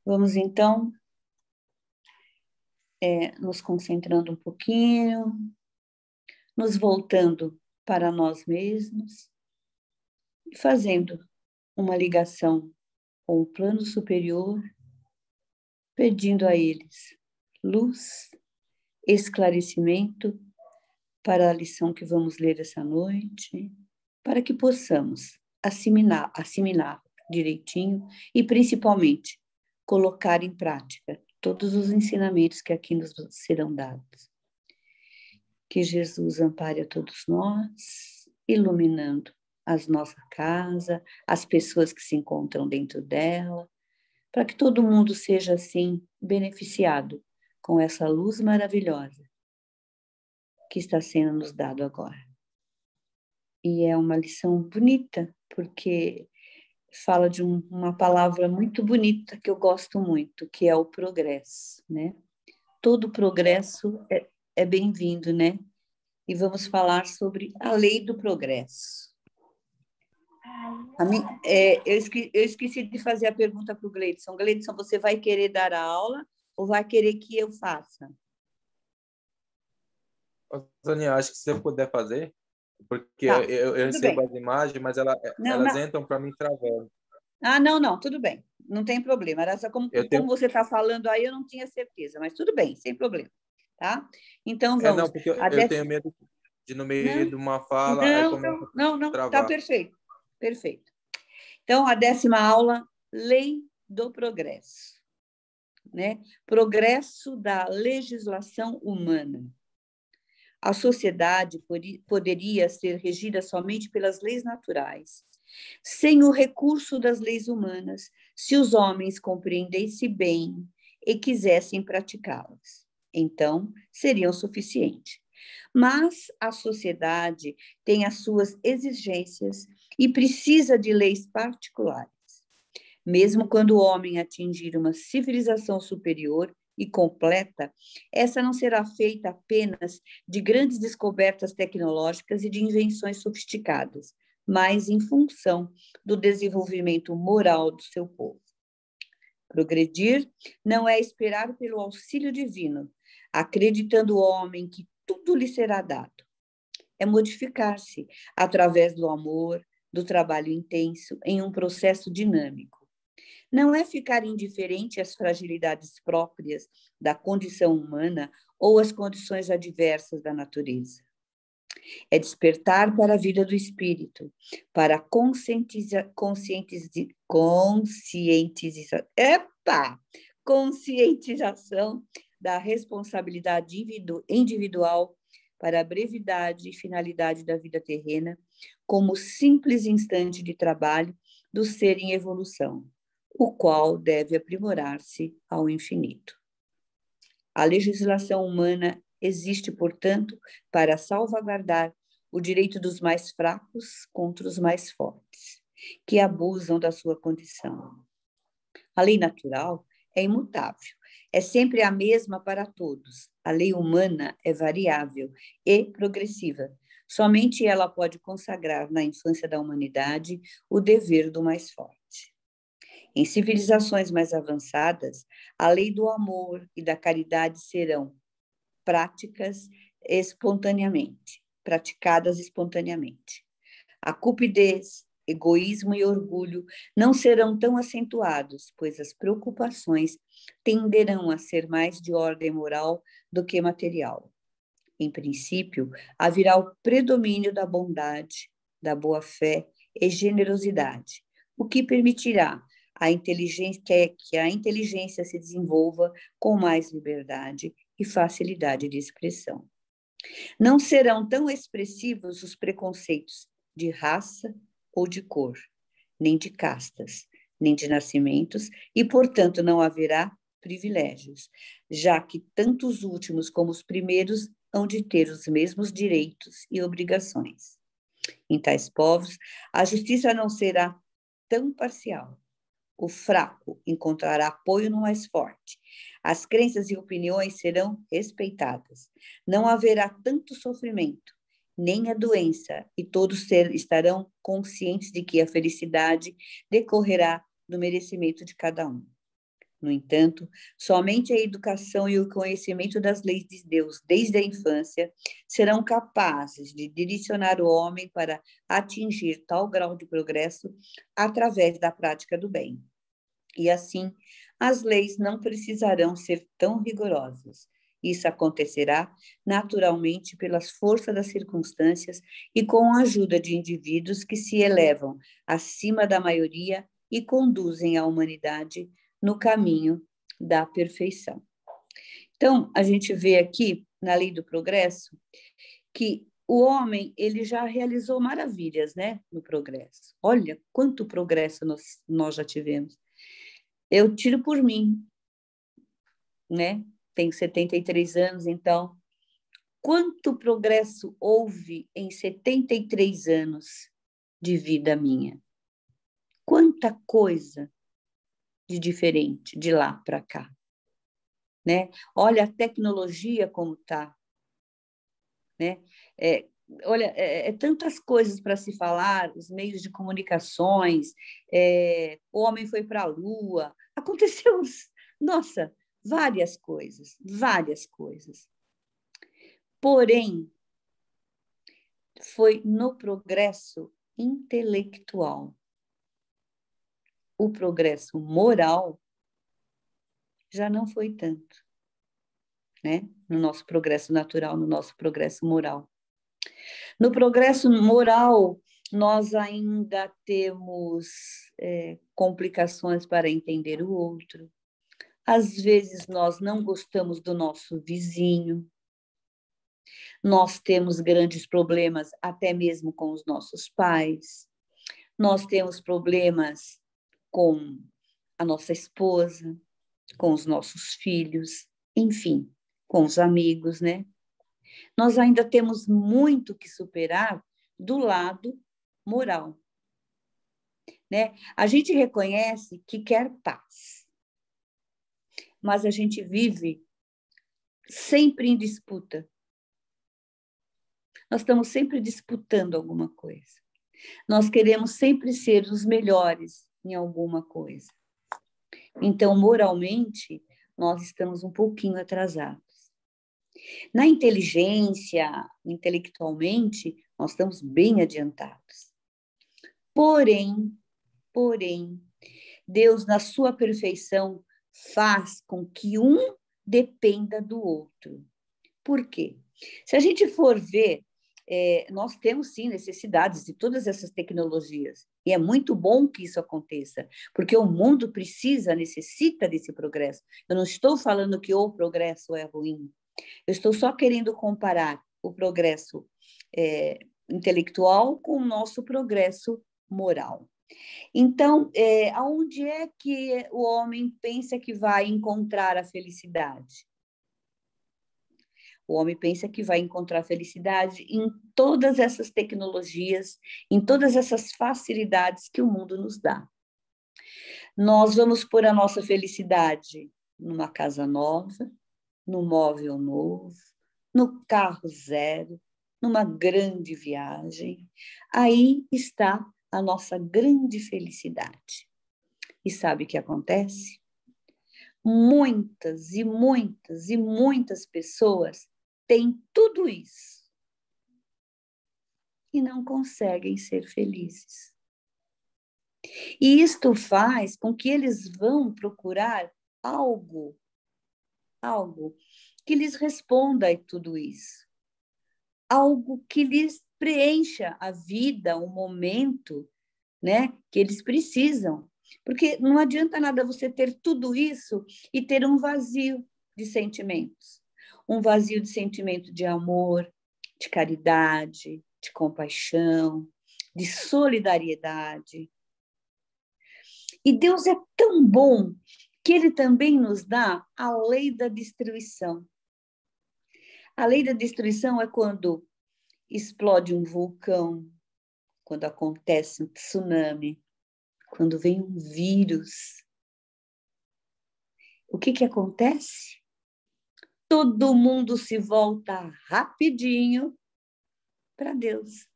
Vamos, então, nos concentrando um pouquinho, nos voltando para nós mesmos e fazendo uma ligação com o plano superior, pedindo a eles luz, esclarecimento para a lição que vamos ler essa noite, para que possamos assimilar direitinho e, principalmente, colocar em prática todos os ensinamentos que aqui nos serão dados. Que Jesus ampare a todos nós, iluminando a nossa casa, as pessoas que se encontram dentro dela, para que todo mundo seja, assim, beneficiado com essa luz maravilhosa que está sendo nos dado agora. E é uma lição bonita, porque fala de uma palavra muito bonita que eu gosto muito, que é o progresso, né? Todo progresso é bem-vindo, né? E vamos falar sobre a lei do progresso. Eu esqueci de fazer a pergunta para o Gleidson. Gleidson, você vai querer dar a aula ou vai querer que eu faça? Sonia, acho que se você puder fazer, porque Tá, eu recebo as imagens, mas elas entram para mim travando. Não, tudo bem. Não tem problema. Era só como você está falando aí, eu não tinha certeza, mas tudo bem, sem problema. Tá? Então, vamos. Não, porque eu tenho medo de, no meio de uma fala, aí começa a travar. Tá perfeito. Perfeito. Então, a 10ª aula, Lei do Progresso. Né? Progresso da legislação humana. A sociedade poderia ser regida somente pelas leis naturais, sem o recurso das leis humanas, se os homens compreendessem bem e quisessem praticá-las. Então, seriam suficientes. Mas a sociedade tem as suas exigências e precisa de leis particulares. Mesmo quando o homem atingir uma civilização superior e completa, essa não será feita apenas de grandes descobertas tecnológicas e de invenções sofisticadas, mas em função do desenvolvimento moral do seu povo. Progredir não é esperar pelo auxílio divino, acreditando o homem que tudo lhe será dado. É modificar-se através do amor, do trabalho intenso, em um processo dinâmico. Não é ficar indiferente às fragilidades próprias da condição humana ou às condições adversas da natureza. É despertar para a vida do espírito, para a conscientização da responsabilidade individual para a brevidade e finalidade da vida terrena, como simples instante de trabalho do ser em evolução, o qual deve aprimorar-se ao infinito. A legislação humana existe, portanto, para salvaguardar o direito dos mais fracos contra os mais fortes, que abusam da sua condição. A lei natural é imutável, é sempre a mesma para todos. A lei humana é variável e progressiva. Somente ela pode consagrar na infância da humanidade o dever do mais forte. Em civilizações mais avançadas, a lei do amor e da caridade serão praticadas espontaneamente. A cupidez, egoísmo e orgulho não serão tão acentuados, pois as preocupações tenderão a ser mais de ordem moral do que material. Em princípio, haverá o predomínio da bondade, da boa-fé e generosidade, o que permitirá que a inteligência se desenvolva com mais liberdade e facilidade de expressão. Não serão tão expressivos os preconceitos de raça ou de cor, nem de castas, nem de nascimentos, e, portanto, não haverá privilégios, já que tanto os últimos como os primeiros hão de ter os mesmos direitos e obrigações. Em tais povos, a justiça não será tão parcial. O fraco encontrará apoio no mais forte. As crenças e opiniões serão respeitadas. Não haverá tanto sofrimento, nem a doença, e todos estarão conscientes de que a felicidade decorrerá do merecimento de cada um. No entanto, somente a educação e o conhecimento das leis de Deus desde a infância serão capazes de direcionar o homem para atingir tal grau de progresso através da prática do bem. E assim, as leis não precisarão ser tão rigorosas. Isso acontecerá naturalmente pelas forças das circunstâncias e com a ajuda de indivíduos que se elevam acima da maioria e conduzem a humanidade no caminho da perfeição. Então, a gente vê aqui, na lei do progresso, que o homem, ele já realizou maravilhas, né, no progresso. Olha quanto progresso nós já tivemos. Eu tiro por mim, né? Tenho 73 anos, então, quanto progresso houve em 73 anos de vida minha? Quanta coisa de diferente de lá para cá, né? Olha a tecnologia como está, né? Olha, tantas coisas para se falar, os meios de comunicações, o homem foi para a Lua, aconteceu, nossa, várias coisas, várias coisas. Porém, foi no progresso intelectual. O progresso moral já não foi tanto, né? No nosso progresso natural, no nosso progresso moral. No progresso moral, nós ainda temos complicações para entender o outro. Às vezes, nós não gostamos do nosso vizinho. Nós temos grandes problemas até mesmo com os nossos pais. Nós temos problemas com a nossa esposa, com os nossos filhos, enfim, com os amigos, né? Nós ainda temos muito que superar do lado moral, né? A gente reconhece que quer paz, mas a gente vive sempre em disputa. Nós estamos sempre disputando alguma coisa. Nós queremos sempre ser os melhores em alguma coisa. Então, moralmente, nós estamos um pouquinho atrasados. Na inteligência, intelectualmente, nós estamos bem adiantados. Porém, Deus, na sua perfeição, faz com que um dependa do outro. Por quê? Se a gente for ver, nós temos sim necessidades de todas essas tecnologias. E é muito bom que isso aconteça, porque o mundo necessita desse progresso. Eu não estou falando que o progresso é ruim. Eu estou só querendo comparar o progresso intelectual com o nosso progresso moral. Então, aonde é que o homem pensa que vai encontrar a felicidade? O homem pensa que vai encontrar felicidade em todas essas tecnologias, em todas essas facilidades que o mundo nos dá. Nós vamos pôr a nossa felicidade numa casa nova, no móvel novo, no carro zero, numa grande viagem. Aí está a nossa grande felicidade. E sabe o que acontece? Muitas e muitas e muitas pessoas têm tudo isso e não conseguem ser felizes. E isto faz com que eles vão procurar algo que lhes responda a tudo isso. Algo que lhes preencha a vida, o momento, né, que eles precisam. Porque não adianta nada você ter tudo isso e ter um vazio de sentimentos. Um vazio de sentimento de amor, de caridade, de compaixão, de solidariedade. E Deus é tão bom que Ele também nos dá a lei da destruição. A lei da destruição é quando explode um vulcão, quando acontece um tsunami, quando vem um vírus. O que acontece? Todo mundo se volta rapidinho para Deus.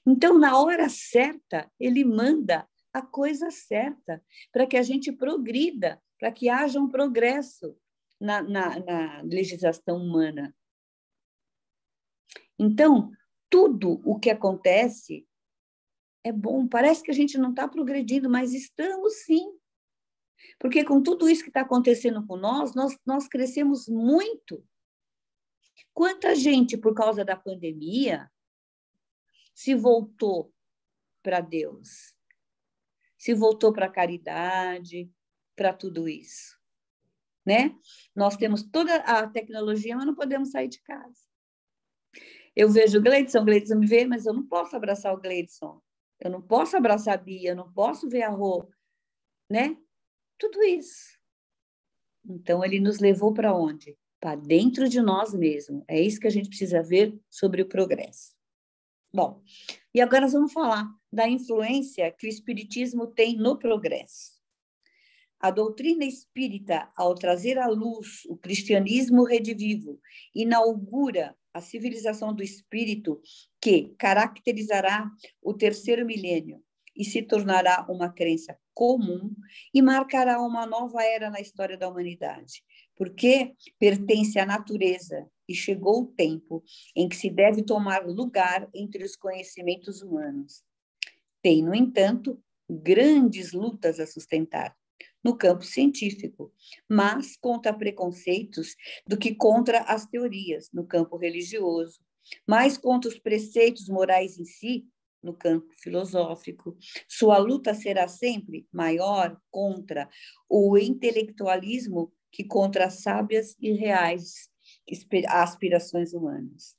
Então, na hora certa, Ele manda a coisa certa, para que a gente progrida, para que haja um progresso na legislação humana. Então, tudo o que acontece é bom. Parece que a gente não está progredindo, mas estamos sim. Porque com tudo isso que está acontecendo com nós crescemos muito. Quanta gente, por causa da pandemia, se voltou para Deus, se voltou para a caridade, para tudo isso, né? Nós temos toda a tecnologia, mas não podemos sair de casa. Eu vejo o Gleidson me vê, mas eu não posso abraçar o Gleidson, eu não posso abraçar a Bia, eu não posso ver a Rô, né? Tudo isso. Então, ele nos levou para onde? Para dentro de nós mesmos. É isso que a gente precisa ver sobre o progresso. Bom, e agora nós vamos falar da influência que o Espiritismo tem no progresso. A doutrina espírita, ao trazer à luz o cristianismo redivivo, inaugura a civilização do espírito que caracterizará o terceiro milênio e se tornará uma crença comum e marcará uma nova era na história da humanidade, porque pertence à natureza e chegou o tempo em que se deve tomar lugar entre os conhecimentos humanos. Tem, no entanto, grandes lutas a sustentar no campo científico, mas contra preconceitos do que contra as teorias no campo religioso, mais contra os preceitos morais em si no campo filosófico. Sua luta será sempre maior contra o intelectualismo que contra as sábias e reais aspirações humanas.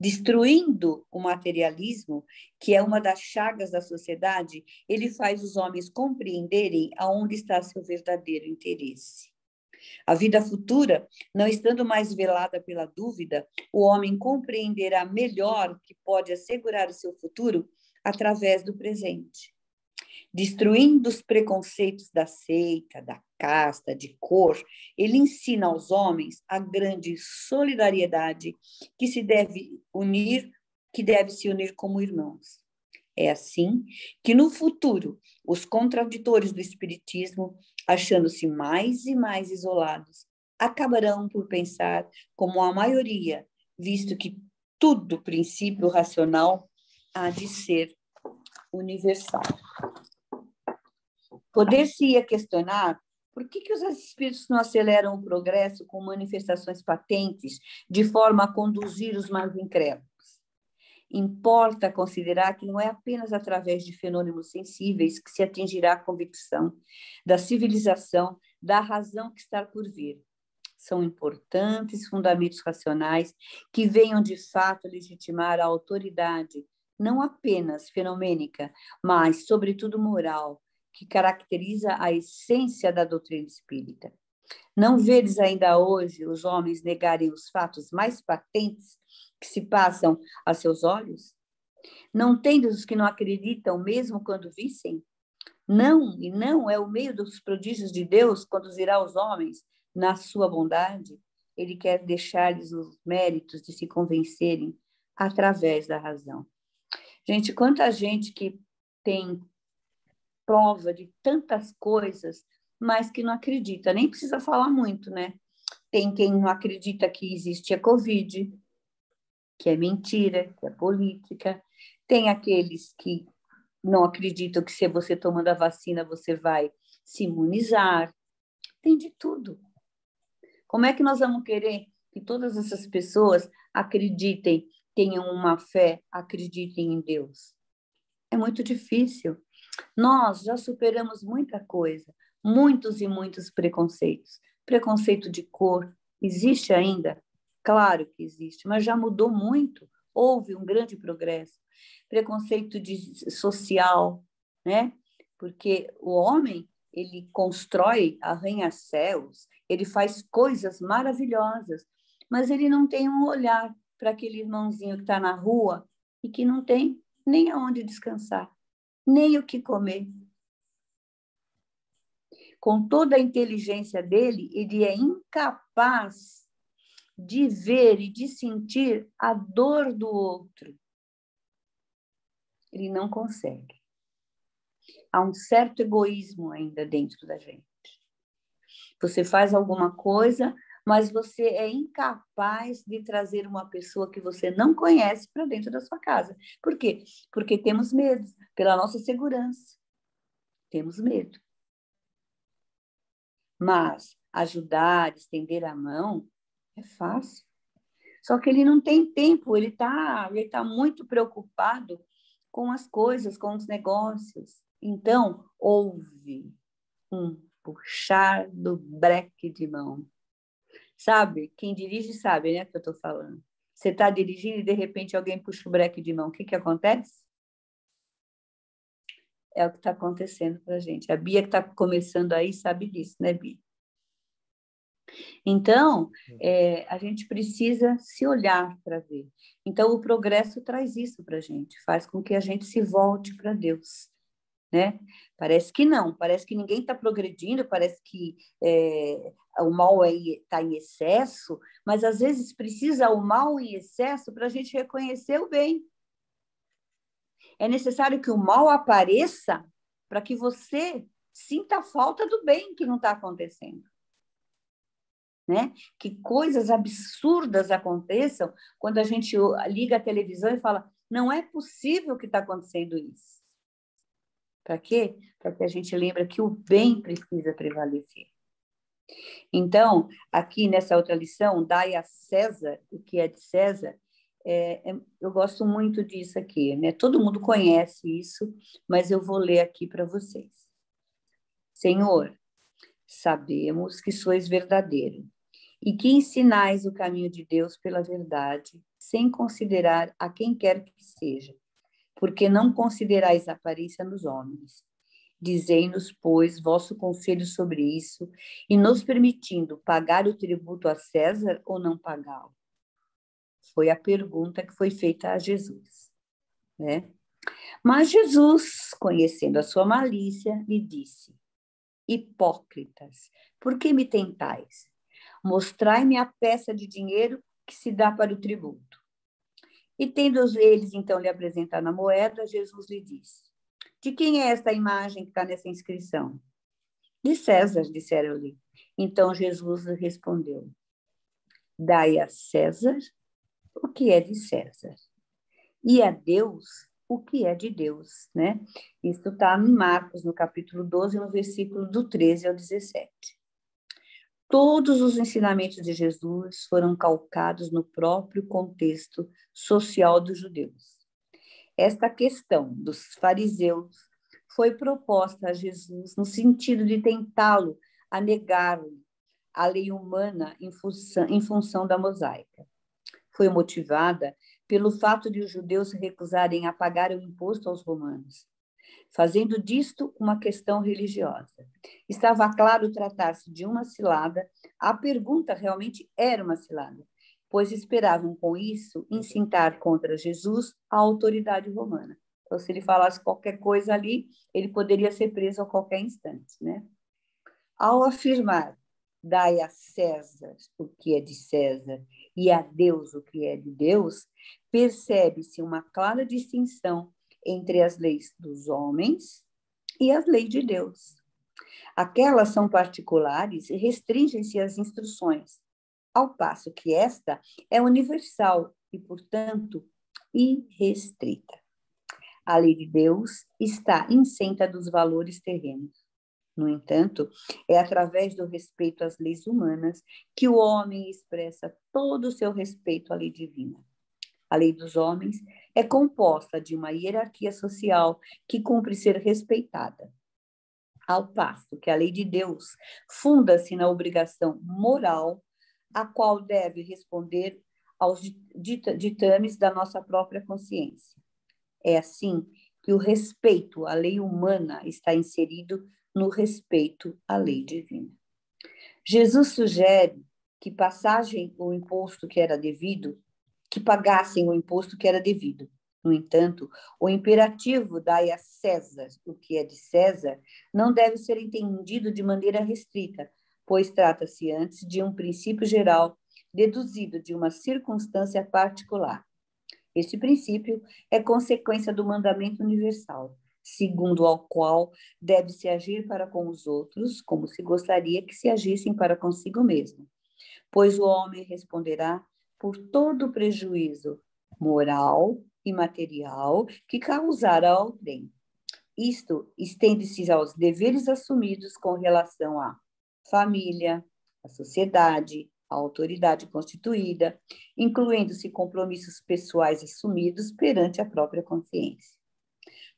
Destruindo o materialismo, que é uma das chagas da sociedade, ele faz os homens compreenderem aonde está seu verdadeiro interesse. A vida futura, não estando mais velada pela dúvida, o homem compreenderá melhor que pode assegurar o seu futuro através do presente. Destruindo os preconceitos da seita, da casta, de cor, ele ensina aos homens a grande solidariedade que se deve se unir como irmãos. É assim que, no futuro, os contraditores do espiritismo, achando-se mais e mais isolados, acabarão por pensar como a maioria, visto que todo princípio racional há de ser universal. Poder-se-ia questionar por que os espíritos não aceleram o progresso com manifestações patentes de forma a conduzir os mais incrédulos. Importa considerar que não é apenas através de fenômenos sensíveis que se atingirá a convicção da civilização, da razão que está por vir. São importantes fundamentos racionais que venham de fato legitimar a autoridade, não apenas fenomênica, mas, sobretudo, moral, que caracteriza a essência da doutrina espírita. Não vedes ainda hoje os homens negarem os fatos mais patentes que se passam a seus olhos? Não tendes os que não acreditam mesmo quando vissem? Não, e não é o meio dos prodígios de Deus conduzirá os homens na sua bondade. Ele quer deixar-lhes os méritos de se convencerem através da razão. Gente, quanta gente que tem prova de tantas coisas, mas que não acredita, nem precisa falar muito, né? Tem quem não acredita que existe a Covid, que é mentira, que é política. Tem aqueles que não acreditam que se você tomando a vacina você vai se imunizar. Tem de tudo. Como é que nós vamos querer que todas essas pessoas acreditem, tenham uma fé, acreditem em Deus? É muito difícil. Nós já superamos muita coisa, muitos e muitos preconceitos. Preconceito de cor existe ainda? Claro que existe, mas já mudou muito. Houve um grande progresso. Preconceito social, né? Porque o homem, ele constrói arranha-céus, ele faz coisas maravilhosas, mas ele não tem um olhar para aquele irmãozinho que está na rua e que não tem nem aonde descansar, nem o que comer. Com toda a inteligência dele, ele é incapaz de ver e de sentir a dor do outro. Ele não consegue. há um certo egoísmo ainda dentro da gente. Você faz alguma coisa, mas você é incapaz de trazer uma pessoa que você não conhece para dentro da sua casa. Por quê? Porque temos medo, pela nossa segurança. Temos medo. Mas ajudar, estender a mão, é fácil. Só que ele não tem tempo, ele tá muito preocupado com as coisas, com os negócios. Então, houve um puxar do breque de mão. Sabe? Quem dirige sabe, né, o que eu estou falando. Você está dirigindo e, de repente, alguém puxa o breque de mão. O que acontece? É o que está acontecendo para a gente. A Bia, que está começando aí, sabe disso, né, Bia? Então, a gente precisa se olhar para ver. Então, o progresso traz isso para a gente, faz com que a gente se volte para Deus, né? Parece que não, parece que ninguém está progredindo, parece que o mal está em excesso, mas às vezes precisa o mal em excesso para a gente reconhecer o bem. É necessário que o mal apareça para que você sinta a falta do bem que não está acontecendo. Né? Que coisas absurdas aconteçam quando a gente liga a televisão e fala, não é possível que está acontecendo isso. Para quê? Para que a gente lembre que o bem precisa prevalecer. Então, aqui nessa outra lição, dai a César o que é de César, eu gosto muito disso aqui, né? Todo mundo conhece isso, mas eu vou ler aqui para vocês. Senhor, sabemos que sois verdadeiro e que ensinais o caminho de Deus pela verdade, sem considerar a quem quer que seja, porque não considerais a aparência nos homens. Dizei-nos, pois, vosso conselho sobre isso, e nos permitindo pagar o tributo a César ou não pagá-lo? Foi a pergunta que foi feita a Jesus, né? Mas Jesus, conhecendo a sua malícia, lhe disse, hipócritas, por que me tentais? Mostrai-me a peça de dinheiro que se dá para o tributo. E tendo eles, então, lhe apresentado a moeda, Jesus lhe disse, de quem é esta imagem que está nessa inscrição? De César, disseram-lhe. Então Jesus respondeu, dai a César o que é de César, e a Deus o que é de Deus, né? Isso está em Marcos, no capítulo 12, no versículo do 13 ao 17. Todos os ensinamentos de Jesus foram calcados no próprio contexto social dos judeus. Esta questão dos fariseus foi proposta a Jesus no sentido de tentá-lo a negar-lhe a lei humana em função da mosaica. Foi motivada pelo fato de os judeus se recusarem a pagar o imposto aos romanos, fazendo disto uma questão religiosa. Estava claro tratar-se de uma cilada, a pergunta realmente era uma cilada, pois esperavam com isso incitar contra Jesus a autoridade romana. Então, se ele falasse qualquer coisa ali, ele poderia ser preso a qualquer instante, né? Ao afirmar, dai a César o que é de César e a Deus o que é de Deus, percebe-se uma clara distinção entre as leis dos homens e as leis de Deus. Aquelas são particulares e restringem-se às instruções, ao passo que esta é universal e, portanto, irrestrita. A lei de Deus está isenta dos valores terrenos. No entanto, é através do respeito às leis humanas que o homem expressa todo o seu respeito à lei divina. A lei dos homens é composta de uma hierarquia social que cumpre ser respeitada, ao passo que a lei de Deus funda-se na obrigação moral, a qual deve responder aos ditames da nossa própria consciência. É assim que o respeito à lei humana está inserido no respeito à lei divina. Jesus sugere que passassem o imposto que era devido, que pagassem o imposto que era devido. No entanto, o imperativo dai a César o que é de César não deve ser entendido de maneira restrita, pois trata-se antes de um princípio geral deduzido de uma circunstância particular. Este princípio é consequência do mandamento universal, segundo ao qual deve-se agir para com os outros, como se gostaria que se agissem para consigo mesmo. Pois o homem responderá por todo o prejuízo moral e material que causar a outrem. Isto estende-se aos deveres assumidos com relação à família, à sociedade, à autoridade constituída, incluindo-se compromissos pessoais assumidos perante a própria consciência.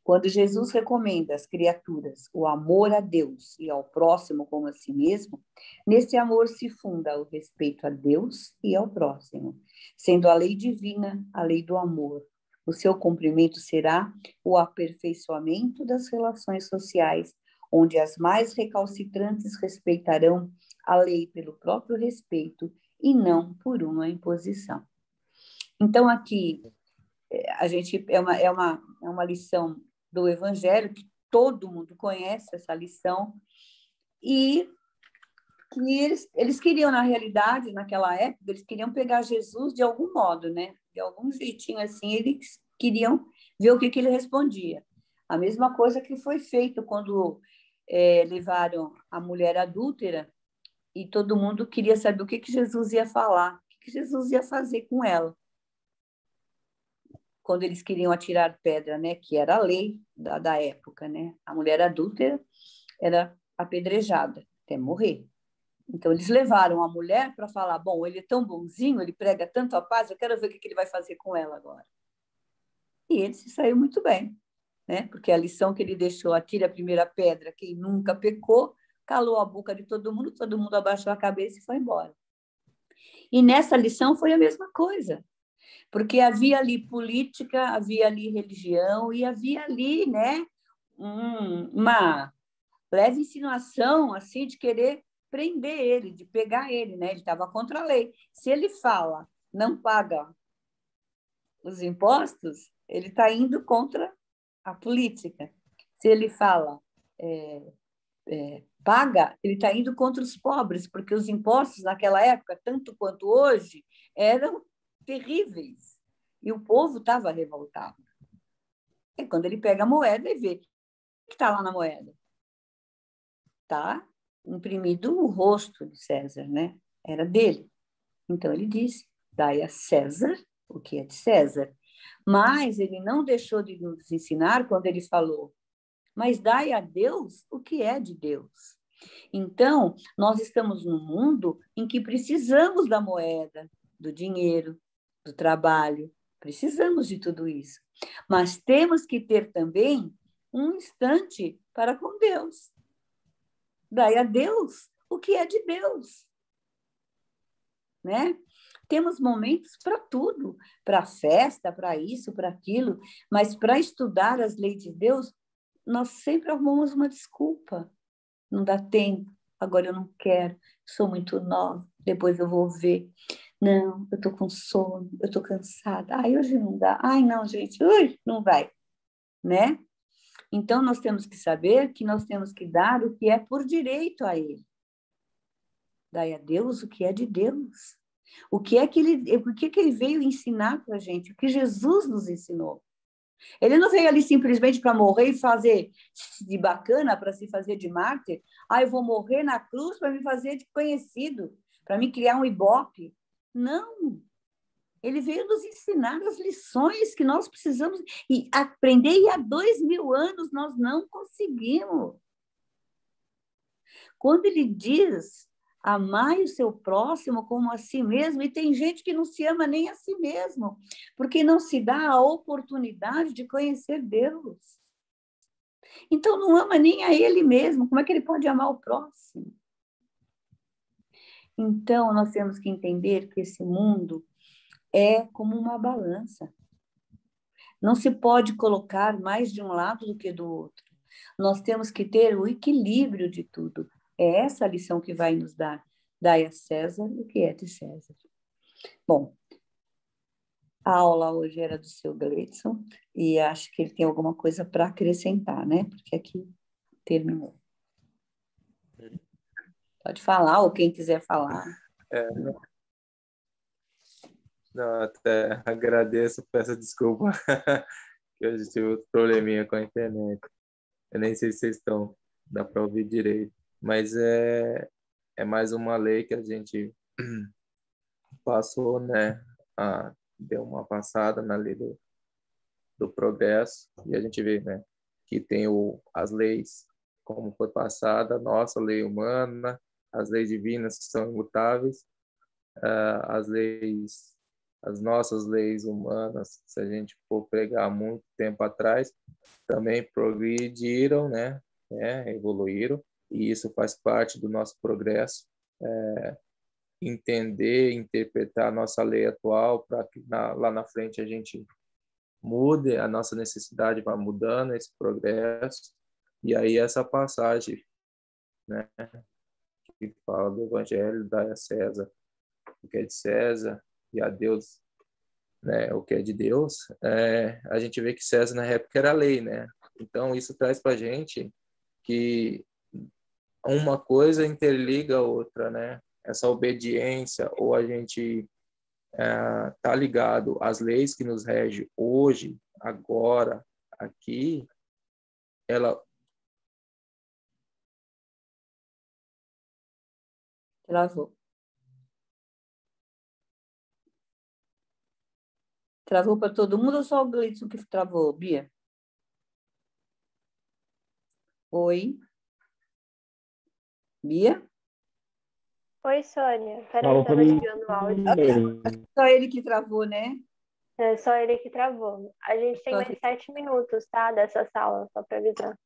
Quando Jesus recomenda às criaturas o amor a Deus e ao próximo como a si mesmo, nesse amor se funda o respeito a Deus e ao próximo, sendo a lei divina a lei do amor. O seu cumprimento será o aperfeiçoamento das relações sociais, onde as mais recalcitrantes respeitarão a lei pelo próprio respeito e não por uma imposição. Então, aqui, a gente é uma lição do Evangelho, que todo mundo conhece essa lição, e que eles queriam, na realidade, naquela época, eles queriam pegar Jesus de algum modo, né? De algum jeitinho assim, eles queriam ver o que ele respondia. A mesma coisa que foi feito quando levaram a mulher adúltera e todo mundo queria saber o que Jesus ia falar, o que Jesus ia fazer com ela. Quando eles queriam atirar pedra, né? Que era a lei da época, né? A mulher adúltera era apedrejada até morrer. Então, eles levaram a mulher para falar, bom, ele é tão bonzinho, ele prega tanto a paz, eu quero ver o que ele vai fazer com ela agora. E ele se saiu muito bem, né? Porque a lição que ele deixou, atire a primeira pedra, quem nunca pecou, calou a boca de todo mundo abaixou a cabeça e foi embora. E nessa lição foi a mesma coisa, porque havia ali política, havia ali religião e havia ali, né, uma leve insinuação assim de querer prender ele, de pegar ele, né? Ele estava contra a lei. Se ele fala, não paga os impostos, ele está indo contra a política. Se ele fala, paga, ele está indo contra os pobres, porque os impostos naquela época, tanto quanto hoje, eram terríveis. E o povo estava revoltado. É quando ele pega a moeda e vê o que está lá na moeda. Está imprimido o rosto de César, né? Era dele. Então ele disse, dai a César o que é de César. Mas ele não deixou de nos ensinar quando ele falou, mas dai a Deus o que é de Deus. Então, nós estamos num mundo em que precisamos da moeda, do dinheiro, do trabalho, precisamos de tudo isso. Mas temos que ter também um instante para com Deus. Dai a Deus o que é de Deus, né? Temos momentos para tudo, para festa, para isso, para aquilo, mas para estudar as leis de Deus, nós sempre arrumamos uma desculpa. Não dá tempo, agora eu não quero, sou muito nova, depois eu vou ver. Não, eu estou com sono, eu estou cansada. Ai, hoje não dá. Ai, não, gente, hoje não vai, né? Então, nós temos que saber que nós temos que dar o que é por direito a Ele. Dai a Deus o que é de Deus. O que é que ele veio ensinar para a gente? O que Jesus nos ensinou. Ele não veio ali simplesmente para morrer e fazer de bacana, para se fazer de mártir. Ah, eu vou morrer na cruz para me fazer de conhecido, para me criar um ibope. Não. Ele veio nos ensinar as lições que nós precisamos e aprender, e há 2000 anos nós não conseguimos. Quando ele diz, amai o seu próximo como a si mesmo, e tem gente que não se ama nem a si mesmo, porque não se dá a oportunidade de conhecer Deus. Então, não ama nem a ele mesmo, como é que ele pode amar o próximo? Então, nós temos que entender que esse mundo é como uma balança. Não se pode colocar mais de um lado do que do outro. Nós temos que ter o equilíbrio de tudo. É essa a lição que vai nos dar. Dai a César o que é de César. Bom, a aula hoje era do seu Gleidson e acho que ele tem alguma coisa para acrescentar, né? Porque aqui terminou. Pode falar, ou quem quiser falar. Não, até agradeço, peço desculpa, Eu tive outro probleminha com a internet. Eu nem sei se vocês estão, dá para ouvir direito. Mas é mais uma lei que a gente passou, né? Deu uma passada na lei do progresso, e a gente vê, né, que tem as leis, como foi passada, a nossa lei humana, as leis divinas que são imutáveis, as nossas leis humanas, se a gente for pegar muito tempo atrás, também progrediram, né, evoluíram, e isso faz parte do nosso progresso, entender, interpretar a nossa lei atual, para que lá na frente a gente mude, a nossa necessidade vai mudando, esse progresso, e aí essa passagem, né, que fala do Evangelho, dá a César o que é de César e a Deus, né, o que é de Deus, a gente vê que César na época era lei, né? Então isso traz para a gente que uma coisa interliga a outra, né? Essa obediência, ou a gente tá ligado às leis que nos regem hoje, agora, aqui, ela... Travou. Travou para todo mundo ou só o Gleidson que travou, Bia? Oi? Bia? Oi, Sônia. Peraí, tava desviando o áudio. Só ele que travou, né? É só ele que travou. A gente tem mais 7 minutos, tá? Dessa sala, só para avisar.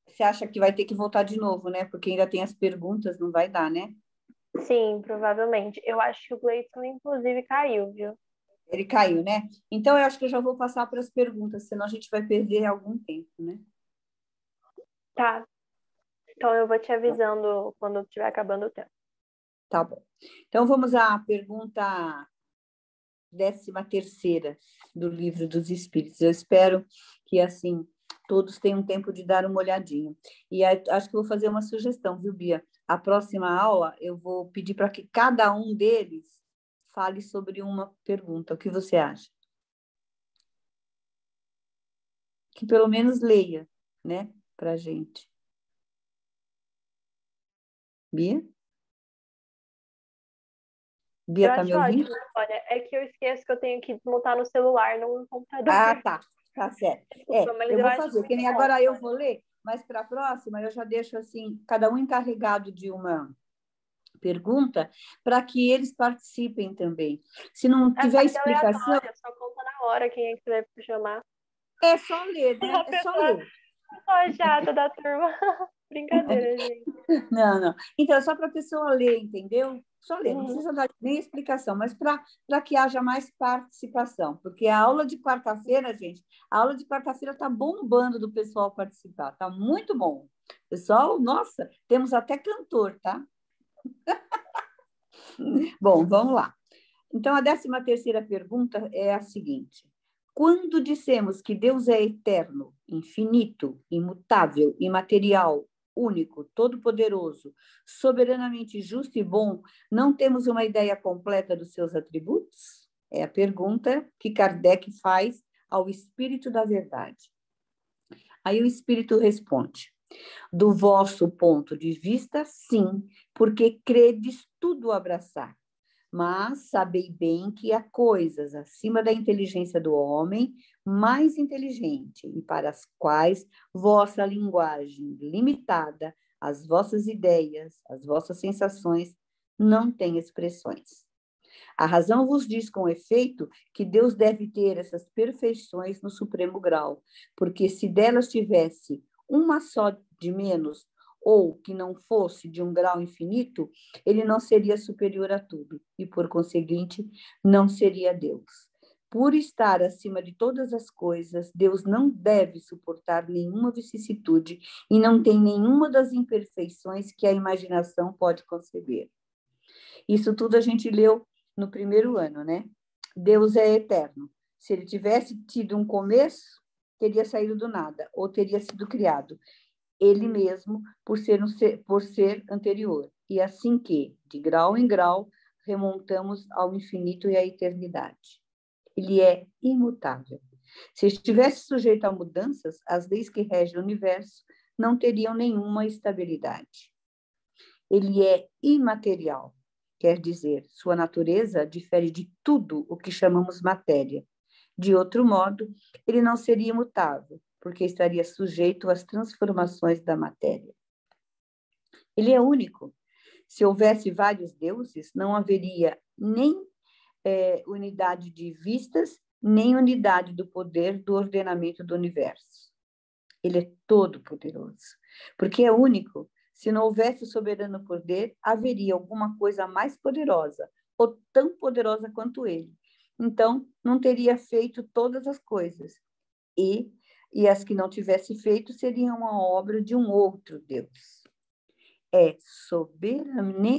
Você acha que vai ter que voltar de novo, né? Porque ainda tem as perguntas, não vai dar, né? Sim, provavelmente. Eu acho que o Gleison, inclusive, caiu, viu? Ele caiu, né? Então, eu acho que eu já vou passar para as perguntas, senão a gente vai perder algum tempo, né? Tá. Então, eu vou te avisando quando estiver acabando o tempo. Tá bom. Então, vamos à pergunta 13ª do Livro dos Espíritos. Eu espero que, assim, todos tenham tempo de dar uma olhadinha. E acho que vou fazer uma sugestão, viu, Bia? A próxima aula, eu vou pedir para que cada um deles fale sobre uma pergunta. O que você acha? Que pelo menos leia, né, para a gente. Bia? Bia, eu tá acho me ouvindo? ótimo, olha. É que eu esqueço que eu tenho que desmontar no celular, no computador. Ah, tá. Tá certo. Desculpa, mas eu eu vou acho fazer, que nem muito bom, agora eu Sônia. vou ler, mas para a próxima eu já deixo assim, cada um encarregado de uma pergunta, para que eles participem também. Se não tiver Vai ser explicação, aleatório, só conta na hora quem é que você vai chamar. é só ler, né? A É só pessoa ler. só chata da turma. Brincadeira, gente. Não, não. Então, é só para a pessoa ler, entendeu? Só ler, não Uhum. precisa dar nem explicação, mas para que haja mais participação. Porque a aula de quarta-feira, gente, a aula de quarta-feira está bombando do pessoal participar, está muito bom. Pessoal, nossa, temos até cantor, tá? Bom, vamos lá. Então, a 13ª pergunta é a seguinte: quando dissemos que Deus é eterno, infinito, imutável, imaterial, único, todo-poderoso, soberanamente justo e bom, não temos uma ideia completa dos seus atributos? É a pergunta que Kardec faz ao Espírito da Verdade. Aí o Espírito responde: do vosso ponto de vista, sim, porque credes tudo abraçar. Mas sabei bem que há coisas acima da inteligência do homem, mais inteligente, e para as quais vossa linguagem limitada, as vossas ideias, as vossas sensações, não tem expressões. A razão vos diz com efeito que Deus deve ter essas perfeições no supremo grau, porque se delas tivesse uma só de menos, ou que não fosse de um grau infinito, ele não seria superior a tudo, e, por conseguinte, não seria Deus. Por estar acima de todas as coisas, Deus não deve suportar nenhuma vicissitude e não tem nenhuma das imperfeições que a imaginação pode conceber. Isso tudo a gente leu no primeiro ano, né? Deus é eterno. Se ele tivesse tido um começo, teria saído do nada, ou teria sido criado ele mesmo por ser anterior. E assim que, de grau em grau, remontamos ao infinito e à eternidade. Ele é imutável. Se estivesse sujeito a mudanças, as leis que regem o universo não teriam nenhuma estabilidade. Ele é imaterial, quer dizer, sua natureza difere de tudo o que chamamos matéria. De outro modo, ele não seria imutável, porque estaria sujeito às transformações da matéria. Ele é único. Se houvesse vários deuses, não haveria nem unidade de vistas, nem unidade do poder do ordenamento do universo. Ele é todo-poderoso, porque é único. Se não houvesse soberano poder, haveria alguma coisa mais poderosa, ou tão poderosa quanto ele. Então, não teria feito todas as coisas. E as que não tivesse feito seriam uma obra de um outro Deus. É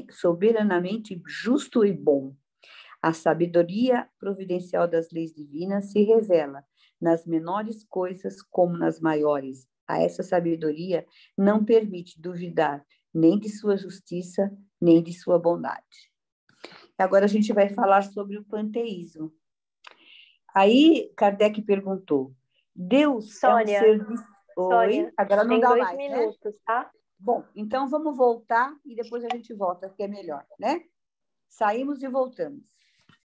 soberanamente justo e bom. A sabedoria providencial das leis divinas se revela nas menores coisas como nas maiores. A essa sabedoria não permite duvidar nem de sua justiça, nem de sua bondade. Agora a gente vai falar sobre o panteísmo. Aí Kardec perguntou, Deus Sônia, é um ser... Sônia, Oi? Agora não tem dá 2 mais, minutos, né? tá? Bom, então vamos voltar e depois a gente volta, que é melhor, né? Saímos e voltamos.